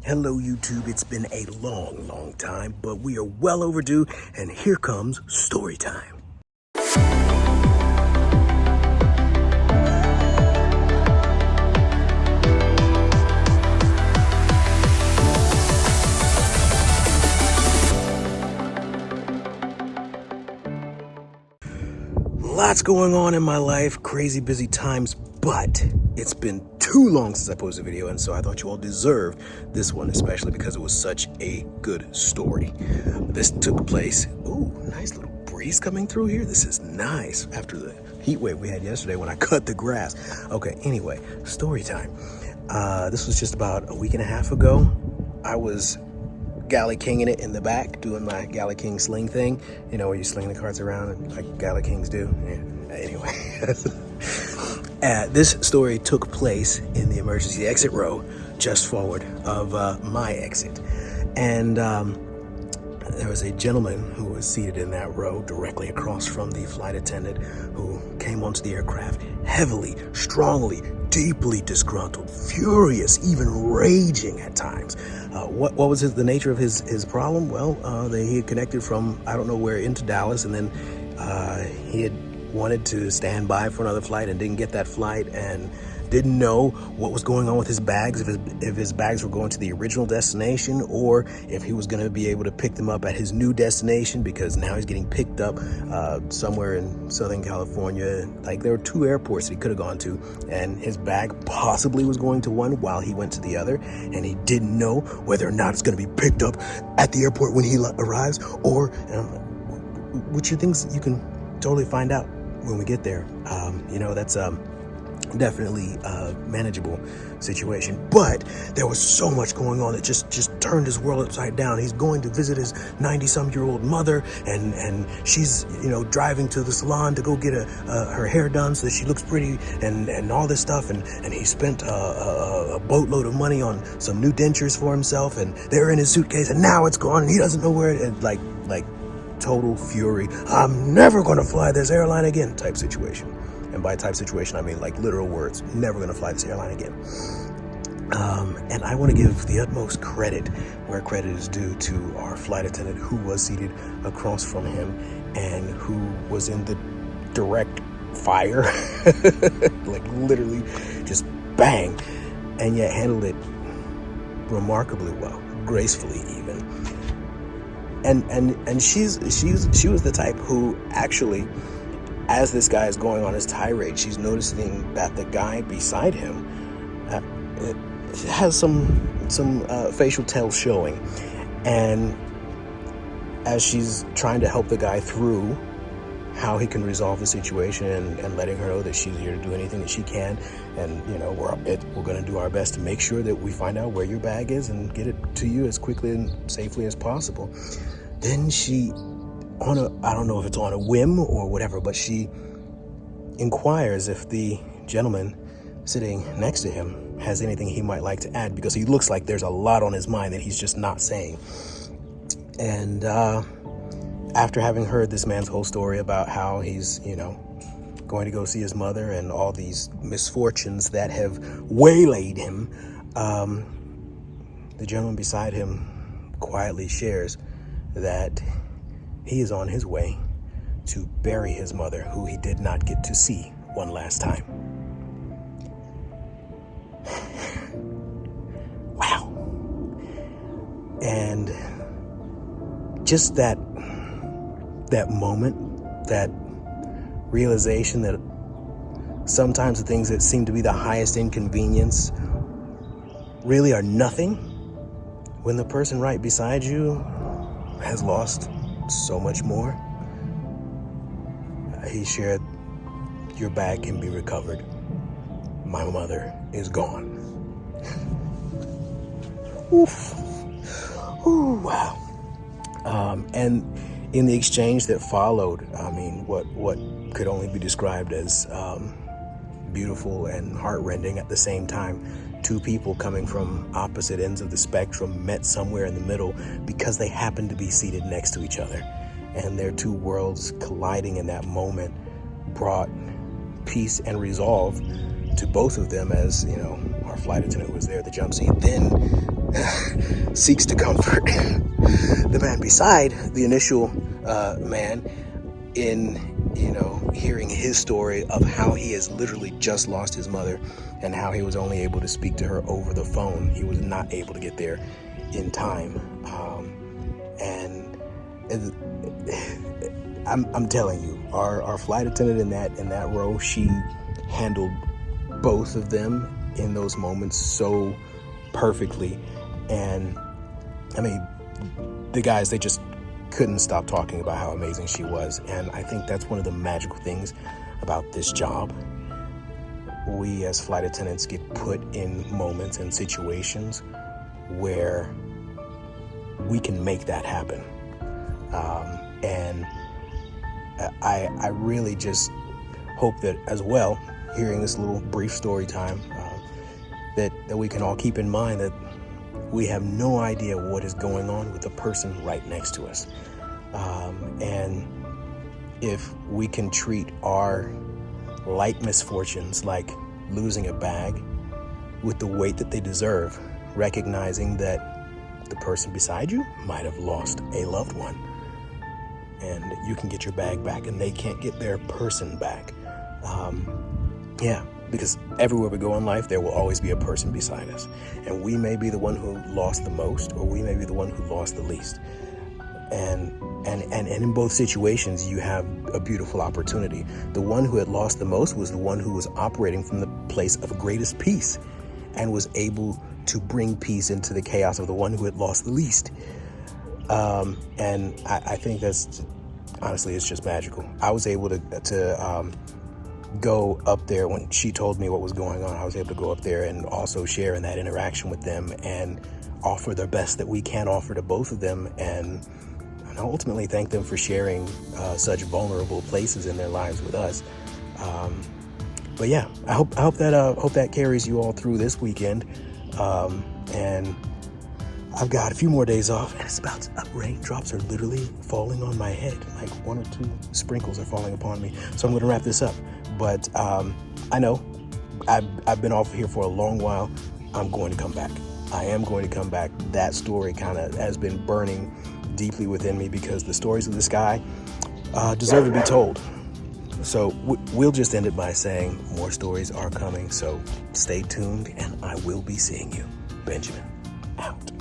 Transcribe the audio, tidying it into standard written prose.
Hello YouTube, it's been a long time, but we are well overdue, and here comes story time. Lots going on in my life, crazy busy times, but it's been too long since I posted a video, and so I thought you all deserved this one, especially because it was such a good story. This took place, ooh, nice little breeze coming through here. This is nice after the heat wave we had yesterday when I cut the grass. Okay, anyway, story time. This was just about a week and a half ago. I was galley kinging it in the back, doing my galley king sling thing, you know, where you sling the carts around like galley kings do. Yeah. Anyway, this story took place in the emergency exit row just forward of my exit, and there was a gentleman who was seated in that row directly across from the flight attendant who came onto the aircraft heavily, strongly, deeply disgruntled, furious, even raging at times. What was the nature of his problem? Well, he had connected from I don't know where into Dallas, and then he had wanted to stand by for another flight and didn't get that flight, and didn't know what was going on with his bags, if his bags were going to the original destination or if he was going to be able to pick them up at his new destination, because now he's getting picked up somewhere in Southern California. Like, there were two airports that he could have gone to, and his bag possibly was going to one while he went to the other, and he didn't know whether or not it's going to be picked up at the airport when he arrives, or which are things you can totally find out when we get there. You know, that's definitely a manageable situation, but there was so much going on that just turned his world upside down. He's going to visit his 90-some-year-old mother, and she's, you know, driving to the salon to go get her hair done so that she looks pretty, and all this stuff, and he spent a boatload of money on some new dentures for himself, and they're in his suitcase, and now it's gone, and he doesn't know where it, and like total fury. I'm never going to fly this airline again type situation. And by type situation, I mean like literal words. Never going to fly this airline again. And I want to give the utmost credit where credit is due to our flight attendant who was seated across from him and who was in the direct fire, like literally just bang, and yet handled it remarkably well, gracefully even. And she was the type who actually, as this guy is going on his tirade, she's noticing that the guy beside him has some facial tells showing, and as she's trying to help the guy through how he can resolve the situation, and letting her know that she's here to do anything that she can, and you know, we're going to do our best to make sure that we find out where your bag is and get it to you as quickly and safely as possible. Then she, I don't know if it's on a whim or whatever, but she inquires if the gentleman sitting next to him has anything he might like to add, because he looks like there's a lot on his mind that he's just not saying. And after having heard this man's whole story about how he's, you know, going to go see his mother and all these misfortunes that have waylaid him, the gentleman beside him quietly shares that he is on his way to bury his mother, who he did not get to see one last time. Wow. And just that moment, that realization that sometimes the things that seem to be the highest inconvenience really are nothing when the person right beside you has lost so much more. He shared, your bag can be recovered. My mother is gone. Oof. Ooh, wow. And in the exchange that followed, I mean, what could only be described as beautiful and heartrending at the same time. Two people coming from opposite ends of the spectrum met somewhere in the middle because they happened to be seated next to each other, and their two worlds colliding in that moment brought peace and resolve to both of them. As you know, our flight attendant was there at the jump seat. Then seeks to comfort the man beside the initial man in, hearing his story of how he has literally just lost his mother and how he was only able to speak to her over the phone. He was not able to get there in time. I'm telling you, our flight attendant in that row, she handled both of them in those moments so perfectly. And I mean, the guys, they just couldn't stop talking about how amazing she was. And I think that's one of the magical things about this job. We as flight attendants get put in moments and situations where we can make that happen. And I really just hope that as well, hearing this little brief story time, that we can all keep in mind that we have no idea what is going on with the person right next to us. And if we can treat our light misfortunes like losing a bag with the weight that they deserve, recognizing that the person beside you might have lost a loved one, and you can get your bag back and they can't get their person back. Because everywhere we go in life, there will always be a person beside us. And we may be the one who lost the most, or we may be the one who lost the least. And in both situations, you have a beautiful opportunity. The one who had lost the most was the one who was operating from the place of greatest peace and was able to bring peace into the chaos of the one who had lost the least. And I think that's, honestly, it's just magical. I was able to go up there when she told me what was going on. I was able to go up there and also share in that interaction with them and offer the best that we can offer to both of them, and ultimately thank them for sharing such vulnerable places in their lives with us. But yeah, I hope that carries you all through this weekend. And I've got a few more days off, and it's about to, raindrops are literally falling on my head. Like 1 or 2 sprinkles are falling upon me. So I'm going to wrap this up. But I know I've been off here for a long while. I'm going to come back. I am going to come back. That story kind of has been burning deeply within me because the stories of this guy deserve to be told. So we'll just end it by saying more stories are coming. So stay tuned, and I will be seeing you. Benjamin, out.